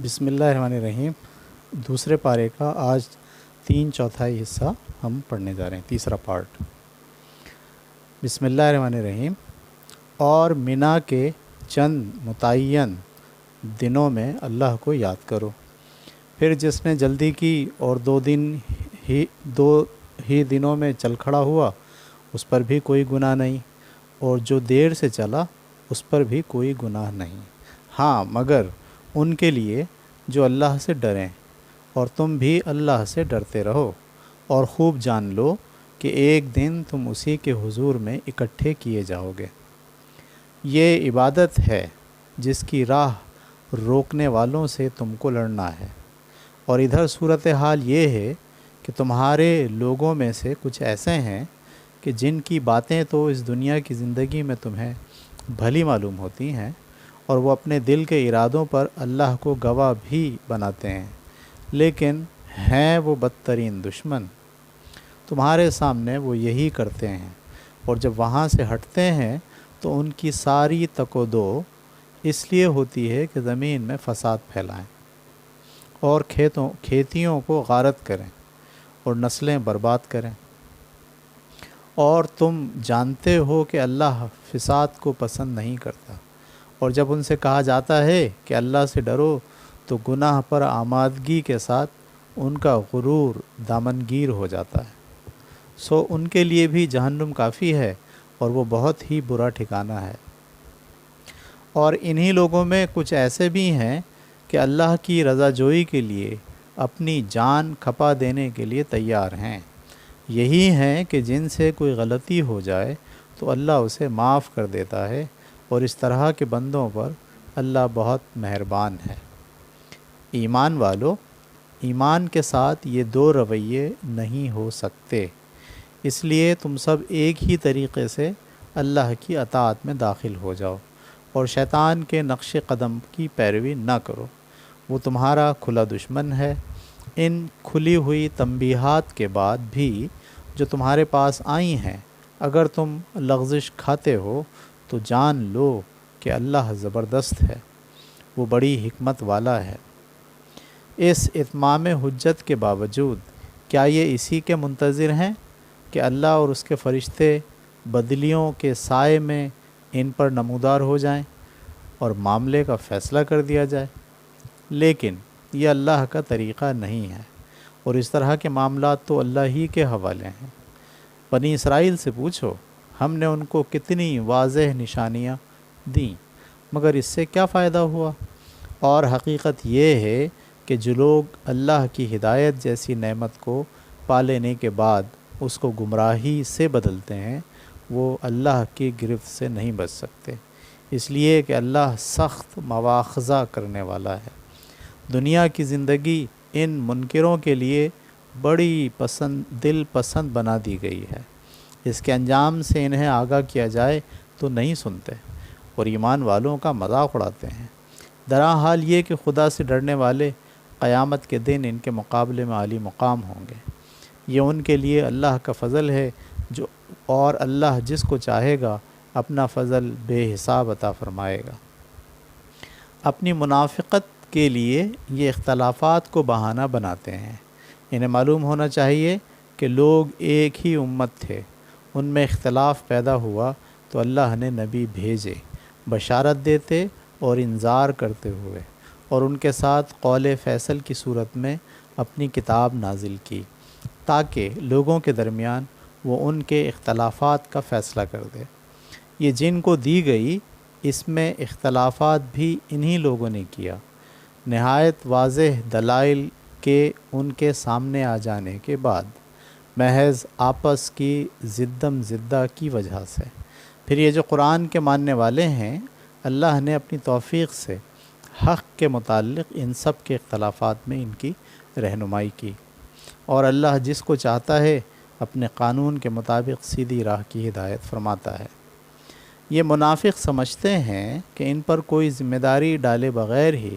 بسم اللہ الرحمن الرحیم۔ دوسرے پارے کا آج 3/4 حصہ ہم پڑھنے جا رہے ہیں، تیسرا پارٹ۔ بسم اللہ الرحمن الرحیم۔ اور منا کے چند متعین دنوں میں اللہ کو یاد کرو، پھر جس نے جلدی کی اور دو ہی دنوں میں چل کھڑا ہوا اس پر بھی کوئی گناہ نہیں، اور جو دیر سے چلا اس پر بھی کوئی گناہ نہیں، ہاں مگر ان کے لیے جو اللہ سے ڈریں، اور تم بھی اللہ سے ڈرتے رہو، اور خوب جان لو کہ ایک دن تم اسی کے حضور میں اکٹھے کیے جاؤ گے۔ یہ عبادت ہے جس کی راہ روکنے والوں سے تم کو لڑنا ہے۔ اور ادھر صورتحال یہ ہے کہ تمہارے لوگوں میں سے کچھ ایسے ہیں کہ جن کی باتیں تو اس دنیا کی زندگی میں تمہیں بھلی معلوم ہوتی ہیں، اور وہ اپنے دل کے ارادوں پر اللہ کو گواہ بھی بناتے ہیں، لیکن ہیں وہ بدترین دشمن۔ تمہارے سامنے وہ یہی کرتے ہیں، اور جب وہاں سے ہٹتے ہیں تو ان کی ساری تک و دو اس لیے ہوتی ہے کہ زمین میں فساد پھیلائیں، اور کھیتیوں کو غارت کریں، اور نسلیں برباد کریں۔ اور تم جانتے ہو کہ اللہ فساد کو پسند نہیں کرتا، اور جب ان سے کہا جاتا ہے کہ اللہ سے ڈرو تو گناہ پر آمادگی کے ساتھ ان کا غرور دامنگیر ہو جاتا ہے۔ سو ان کے لیے بھی جہنم کافی ہے، اور وہ بہت ہی برا ٹھکانہ ہے۔ اور انہی لوگوں میں کچھ ایسے بھی ہیں کہ اللہ کی رضا جوئی کے لیے اپنی جان کھپا دینے کے لیے تیار ہیں۔ یہی ہیں کہ جن سے کوئی غلطی ہو جائے تو اللہ اسے معاف کر دیتا ہے، اور اس طرح کے بندوں پر اللہ بہت مہربان ہے۔ ایمان والو، ایمان کے ساتھ یہ دو رویے نہیں ہو سکتے، اس لیے تم سب ایک ہی طریقے سے اللہ کی اطاعت میں داخل ہو جاؤ، اور شیطان کے نقش قدم کی پیروی نہ کرو، وہ تمہارا کھلا دشمن ہے۔ ان کھلی ہوئی تنبیہات کے بعد بھی جو تمہارے پاس آئی ہیں، اگر تم لغزش کھاتے ہو تو جان لو کہ اللہ زبردست ہے، وہ بڑی حکمت والا ہے۔ اس اتمام حجت کے باوجود کیا یہ اسی کے منتظر ہیں کہ اللہ اور اس کے فرشتے بدلیوں کے سائے میں ان پر نمودار ہو جائیں اور معاملے کا فیصلہ کر دیا جائے؟ لیکن یہ اللہ کا طریقہ نہیں ہے، اور اس طرح کے معاملات تو اللہ ہی کے حوالے ہیں۔ بنی اسرائیل سے پوچھو، ہم نے ان کو کتنی واضح نشانیاں دیں، مگر اس سے کیا فائدہ ہوا؟ اور حقیقت یہ ہے کہ جو لوگ اللہ کی ہدایت جیسی نعمت کو پا لینے کے بعد اس کو گمراہی سے بدلتے ہیں، وہ اللہ کی گرفت سے نہیں بچ سکتے، اس لیے کہ اللہ سخت مواخذہ کرنے والا ہے۔ دنیا کی زندگی ان منکروں کے لیے بڑی دل پسند بنا دی گئی ہے، اس کے انجام سے انہیں آگاہ کیا جائے تو نہیں سنتے، اور ایمان والوں کا مذاق اڑاتے ہیں۔ درحال یہ کہ خدا سے ڈرنے والے قیامت کے دن ان کے مقابلے میں عالی مقام ہوں گے۔ یہ ان کے لیے اللہ کا فضل ہے، اور اللہ جس کو چاہے گا اپنا فضل بے حساب عطا فرمائے گا۔ اپنی منافقت کے لیے یہ اختلافات کو بہانہ بناتے ہیں۔ انہیں معلوم ہونا چاہیے کہ لوگ ایک ہی امت تھے، ان میں اختلاف پیدا ہوا تو اللہ نے نبی بھیجے، بشارت دیتے اور انذار کرتے ہوئے، اور ان کے ساتھ قول فیصل کی صورت میں اپنی کتاب نازل کی، تاکہ لوگوں کے درمیان وہ ان کے اختلافات کا فیصلہ کر دے۔ یہ جن کو دی گئی، اس میں اختلافات بھی انہی لوگوں نے کیا، نہایت واضح دلائل کے ان کے سامنے آ جانے کے بعد، محض آپس کی زدم زدہ کی وجہ سے۔ پھر یہ جو قرآن کے ماننے والے ہیں، اللہ نے اپنی توفیق سے حق کے متعلق ان سب کے اختلافات میں ان کی رہنمائی کی، اور اللہ جس کو چاہتا ہے اپنے قانون کے مطابق سیدھی راہ کی ہدایت فرماتا ہے۔ یہ منافق سمجھتے ہیں کہ ان پر کوئی ذمہ داری ڈالے بغیر ہی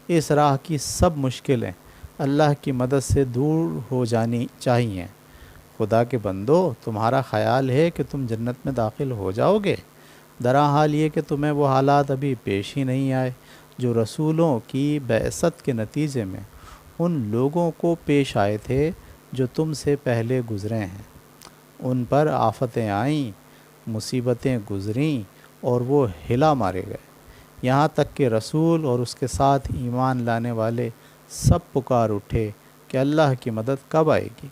اس راہ کی سب مشکلیں اللہ کی مدد سے دور ہو جانی چاہیے۔ خدا کے بندو، تمہارا خیال ہے کہ تم جنت میں داخل ہو جاؤ گے؟ درحال یہ کہ تمہیں وہ حالات ابھی پیش ہی نہیں آئے جو رسولوں کی بعثت کے نتیجے میں ان لوگوں کو پیش آئے تھے جو تم سے پہلے گزرے ہیں۔ ان پر آفتیں آئیں، مصیبتیں گزریں اور وہ ہلا مارے گئے، یہاں تک کہ رسول اور اس کے ساتھ ایمان لانے والے سب پکار اٹھے کہ اللہ کی مدد کب آئے گی۔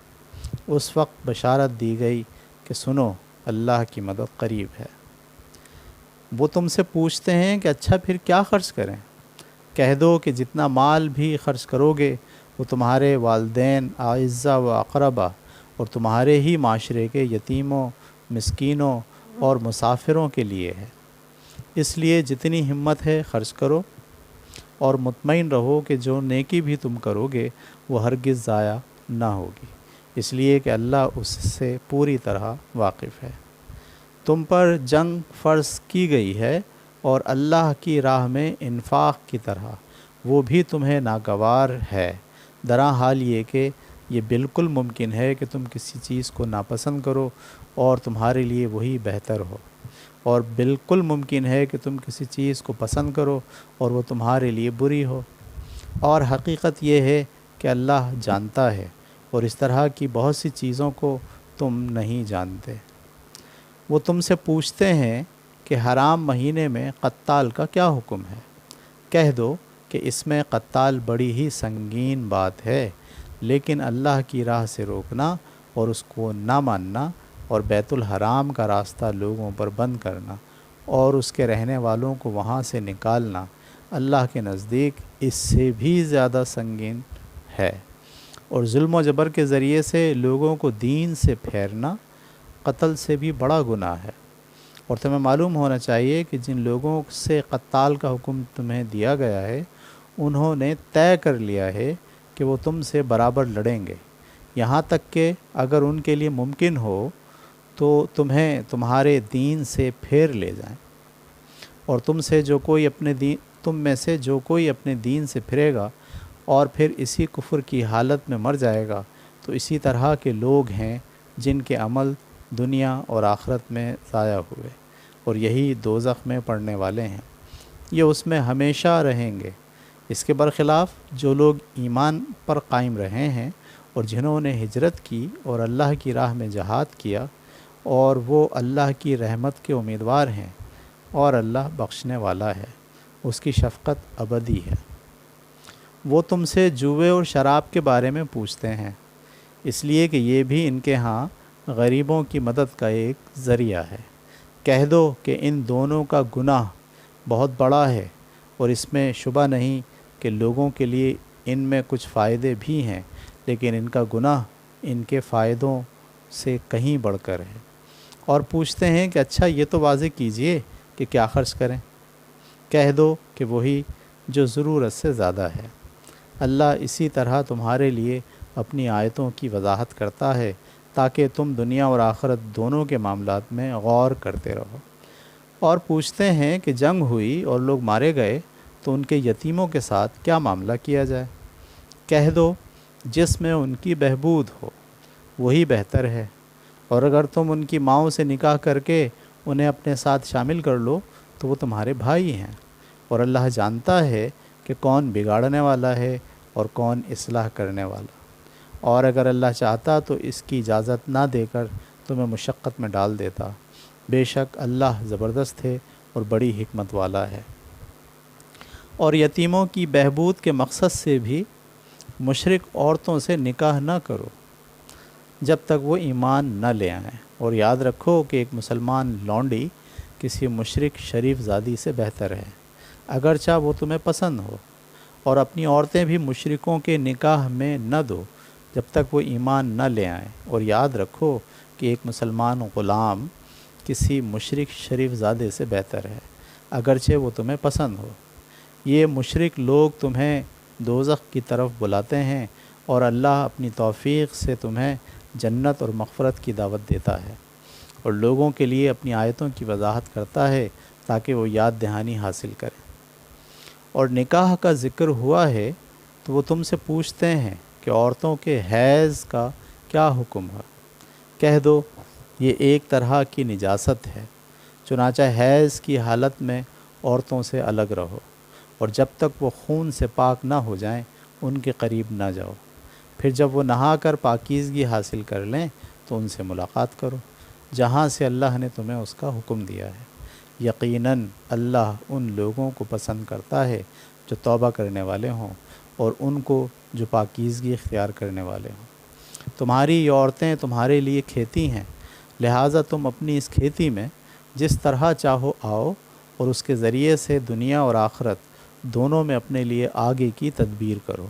اس وقت بشارت دی گئی کہ سنو، اللہ کی مدد قریب ہے۔ وہ تم سے پوچھتے ہیں کہ اچھا پھر کیا خرچ کریں؟ کہہ دو کہ جتنا مال بھی خرچ کرو گے وہ تمہارے والدین، اعزہ و اقربا اور تمہارے ہی معاشرے کے یتیموں، مسکینوں اور مسافروں کے لیے ہے۔ اس لیے جتنی ہمت ہے خرچ کرو، اور مطمئن رہو کہ جو نیکی بھی تم کرو گے وہ ہرگز ضائع نہ ہوگی، اس لیے کہ اللہ اس سے پوری طرح واقف ہے۔ تم پر جنگ فرض کی گئی ہے اور اللہ کی راہ میں انفاق کی طرح وہ بھی تمہیں ناگوار ہے، درا حال یہ کہ یہ بالکل ممکن ہے کہ تم کسی چیز کو ناپسند کرو اور تمہارے لیے وہی بہتر ہو، اور بالکل ممکن ہے کہ تم کسی چیز کو پسند کرو اور وہ تمہارے لیے بری ہو، اور حقیقت یہ ہے کہ اللہ جانتا ہے اور اس طرح کی بہت سی چیزوں کو تم نہیں جانتے۔ وہ تم سے پوچھتے ہیں کہ حرام مہینے میں قتال کا کیا حکم ہے؟ کہہ دو کہ اس میں قتال بڑی ہی سنگین بات ہے، لیکن اللہ کی راہ سے روکنا اور اس کو نہ ماننا اور بیت الحرام کا راستہ لوگوں پر بند کرنا اور اس کے رہنے والوں کو وہاں سے نکالنا اللہ کے نزدیک اس سے بھی زیادہ سنگین ہے، اور ظلم و جبر کے ذریعے سے لوگوں کو دین سے پھیرنا قتل سے بھی بڑا گناہ ہے۔ اور تمہیں معلوم ہونا چاہیے کہ جن لوگوں سے قتال کا حکم تمہیں دیا گیا ہے انہوں نے طے کر لیا ہے کہ وہ تم سے برابر لڑیں گے، یہاں تک کہ اگر ان کے لیے ممکن ہو تو تمہیں تمہارے دین سے پھیر لے جائیں، اور تم میں سے جو کوئی اپنے دین سے پھرے گا اور پھر اسی کفر کی حالت میں مر جائے گا تو اسی طرح کے لوگ ہیں جن کے عمل دنیا اور آخرت میں ضائع ہوئے، اور یہی دوزخ میں پڑنے والے ہیں، یہ اس میں ہمیشہ رہیں گے۔ اس کے برخلاف جو لوگ ایمان پر قائم رہے ہیں اور جنہوں نے ہجرت کی اور اللہ کی راہ میں جہاد کیا اور وہ اللہ کی رحمت کے امیدوار ہیں، اور اللہ بخشنے والا ہے، اس کی شفقت ابدی ہے۔ وہ تم سے جوئے اور شراب کے بارے میں پوچھتے ہیں، اس لیے کہ یہ بھی ان کے ہاں غریبوں کی مدد کا ایک ذریعہ ہے۔ کہہ دو کہ ان دونوں کا گناہ بہت بڑا ہے، اور اس میں شبہ نہیں کہ لوگوں کے لیے ان میں کچھ فائدے بھی ہیں، لیکن ان کا گناہ ان کے فائدوں سے کہیں بڑھ کر ہے۔ اور پوچھتے ہیں کہ اچھا یہ تو واضح کیجئے کہ کیا خرچ کریں؟ کہہ دو کہ وہی جو ضرورت سے زیادہ ہے۔ اللہ اسی طرح تمہارے لیے اپنی آیتوں کی وضاحت کرتا ہے تاکہ تم دنیا اور آخرت دونوں کے معاملات میں غور کرتے رہو۔ اور پوچھتے ہیں کہ جنگ ہوئی اور لوگ مارے گئے تو ان کے یتیموں کے ساتھ کیا معاملہ کیا جائے؟ کہہ دو جس میں ان کی بہبود ہو وہی بہتر ہے، اور اگر تم ان کی ماؤں سے نکاح کر کے انہیں اپنے ساتھ شامل کر لو تو وہ تمہارے بھائی ہیں، اور اللہ جانتا ہے کہ کون بگاڑنے والا ہے اور کون اصلاح کرنے والا، اور اگر اللہ چاہتا تو اس کی اجازت نہ دے کر تمہیں مشقت میں ڈال دیتا، بے شک اللہ زبردست ہے اور بڑی حکمت والا ہے۔ اور یتیموں کی بہبود کے مقصد سے بھی مشرک عورتوں سے نکاح نہ کرو جب تک وہ ایمان نہ لے آئیں، اور یاد رکھو کہ ایک مسلمان لونڈی کسی مشرک شریف زادی سے بہتر ہے، اگرچہ وہ تمہیں پسند ہو، اور اپنی عورتیں بھی مشرکوں کے نکاح میں نہ دو جب تک وہ ایمان نہ لے آئیں، اور یاد رکھو کہ ایک مسلمان غلام کسی مشرک شریف زادے سے بہتر ہے، اگرچہ وہ تمہیں پسند ہو۔ یہ مشرک لوگ تمہیں دوزخ کی طرف بلاتے ہیں، اور اللہ اپنی توفیق سے تمہیں جنت اور مغفرت کی دعوت دیتا ہے، اور لوگوں کے لیے اپنی آیتوں کی وضاحت کرتا ہے تاکہ وہ یاد دہانی حاصل کریں۔ اور نکاح کا ذکر ہوا ہے تو وہ تم سے پوچھتے ہیں کہ عورتوں کے حیض کا کیا حکم ہے؟ کہہ دو یہ ایک طرح کی نجاست ہے، چنانچہ حیض کی حالت میں عورتوں سے الگ رہو، اور جب تک وہ خون سے پاک نہ ہو جائیں ان کے قریب نہ جاؤ۔ پھر جب وہ نہا کر پاکیزگی حاصل کر لیں تو ان سے ملاقات کرو جہاں سے اللہ نے تمہیں اس کا حکم دیا ہے۔ یقیناً اللہ ان لوگوں کو پسند کرتا ہے جو توبہ کرنے والے ہوں اور ان کو جو پاکیزگی اختیار کرنے والے ہوں۔ تمہاری یہ عورتیں تمہارے لیے کھیتی ہیں، لہٰذا تم اپنی اس کھیتی میں جس طرح چاہو آؤ اور اس کے ذریعے سے دنیا اور آخرت دونوں میں اپنے لیے آگے کی تدبیر کرو،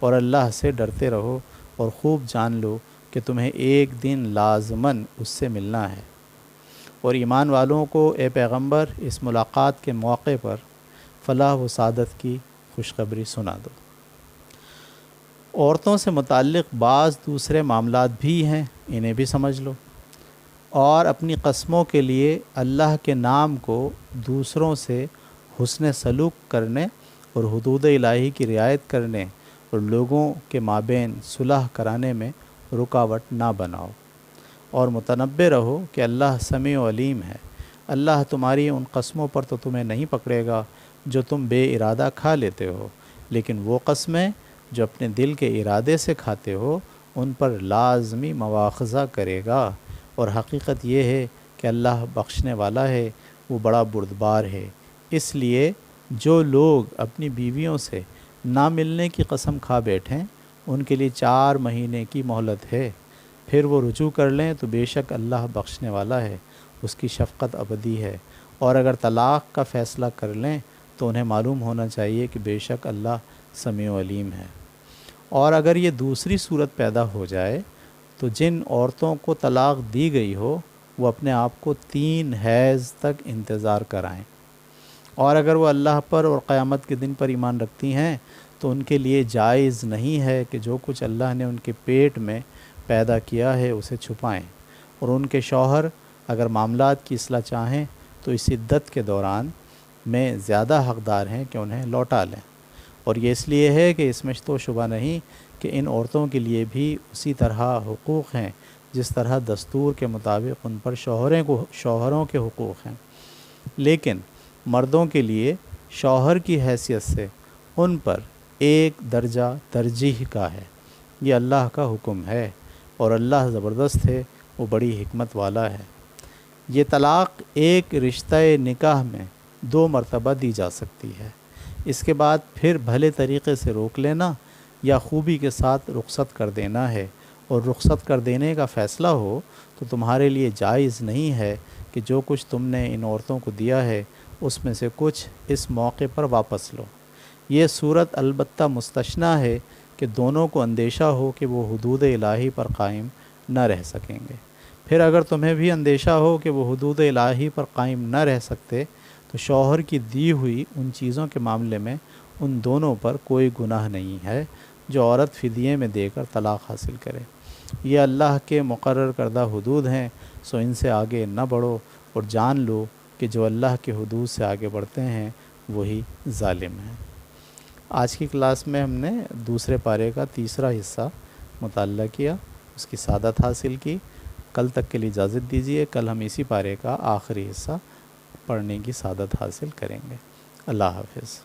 اور اللہ سے ڈرتے رہو اور خوب جان لو کہ تمہیں ایک دن لازماً اس سے ملنا ہے۔ اور ایمان والوں کو اے پیغمبر اس ملاقات کے موقع پر فلاح و سعادت کی خوشخبری سنا دو۔ عورتوں سے متعلق بعض دوسرے معاملات بھی ہیں، انہیں بھی سمجھ لو، اور اپنی قسموں کے لیے اللہ کے نام کو دوسروں سے حسن سلوک کرنے اور حدود الہی کی رعایت کرنے اور لوگوں کے مابین صلح کرانے میں رکاوٹ نہ بناؤ، اور متنبہ رہو کہ اللہ سمیع و علیم ہے۔ اللہ تمہاری ان قسموں پر تو تمہیں نہیں پکڑے گا جو تم بے ارادہ کھا لیتے ہو، لیکن وہ قسمیں جو اپنے دل کے ارادے سے کھاتے ہو ان پر لازمی مواخذہ کرے گا، اور حقیقت یہ ہے کہ اللہ بخشنے والا ہے، وہ بڑا بردبار ہے۔ اس لیے جو لوگ اپنی بیویوں سے نہ ملنے کی قسم کھا بیٹھیں ان کے لیے 4 مہینے کی مہلت ہے، پھر وہ رجوع کر لیں تو بے شک اللہ بخشنے والا ہے، اس کی شفقت ابدی ہے۔ اور اگر طلاق کا فیصلہ کر لیں تو انہیں معلوم ہونا چاہیے کہ بے شک اللہ سمیع و علیم ہے۔ اور اگر یہ دوسری صورت پیدا ہو جائے تو جن عورتوں کو طلاق دی گئی ہو وہ اپنے آپ کو 3 حیض تک انتظار کرائیں، اور اگر وہ اللہ پر اور قیامت کے دن پر ایمان رکھتی ہیں تو ان کے لیے جائز نہیں ہے کہ جو کچھ اللہ نے ان کے پیٹ میں پیدا کیا ہے اسے چھپائیں، اور ان کے شوہر اگر معاملات کی اصلاح چاہیں تو اس عدت کے دوران میں زیادہ حقدار ہیں کہ انہیں لوٹا لیں۔ اور یہ اس لیے ہے کہ اس میں تو شبہ نہیں کہ ان عورتوں کے لیے بھی اسی طرح حقوق ہیں جس طرح دستور کے مطابق ان پر شوہروں کے حقوق ہیں، لیکن مردوں کے لیے شوہر کی حیثیت سے ان پر ایک درجہ ترجیح کا ہے۔ یہ اللہ کا حکم ہے، اور اللہ زبردست ہے، وہ بڑی حکمت والا ہے۔ یہ طلاق ایک رشتہ نکاح میں 2 مرتبہ دی جا سکتی ہے، اس کے بعد پھر بھلے طریقے سے روک لینا یا خوبی کے ساتھ رخصت کر دینا ہے، اور رخصت کر دینے کا فیصلہ ہو تو تمہارے لیے جائز نہیں ہے کہ جو کچھ تم نے ان عورتوں کو دیا ہے اس میں سے کچھ اس موقع پر واپس لو۔ یہ صورت البتہ مستثنیٰ ہے کہ دونوں کو اندیشہ ہو کہ وہ حدود الہی پر قائم نہ رہ سکیں گے۔ پھر اگر تمہیں بھی اندیشہ ہو کہ وہ حدود الہی پر قائم نہ رہ سکتے تو شوہر کی دی ہوئی ان چیزوں کے معاملے میں ان دونوں پر کوئی گناہ نہیں ہے جو عورت فدیے میں دے کر طلاق حاصل کرے۔ یہ اللہ کے مقرر کردہ حدود ہیں، سو ان سے آگے نہ بڑھو، اور جان لو کہ جو اللہ کے حدود سے آگے بڑھتے ہیں وہی ظالم ہیں۔ آج کی کلاس میں ہم نے دوسرے پارے کا تیسرا حصہ مطالعہ کیا، اس کی سعادت حاصل کی۔ کل تک کے لیے اجازت دیجیے، کل ہم اسی پارے کا آخری حصہ پڑھنے کی سعادت حاصل کریں گے۔ اللہ حافظ۔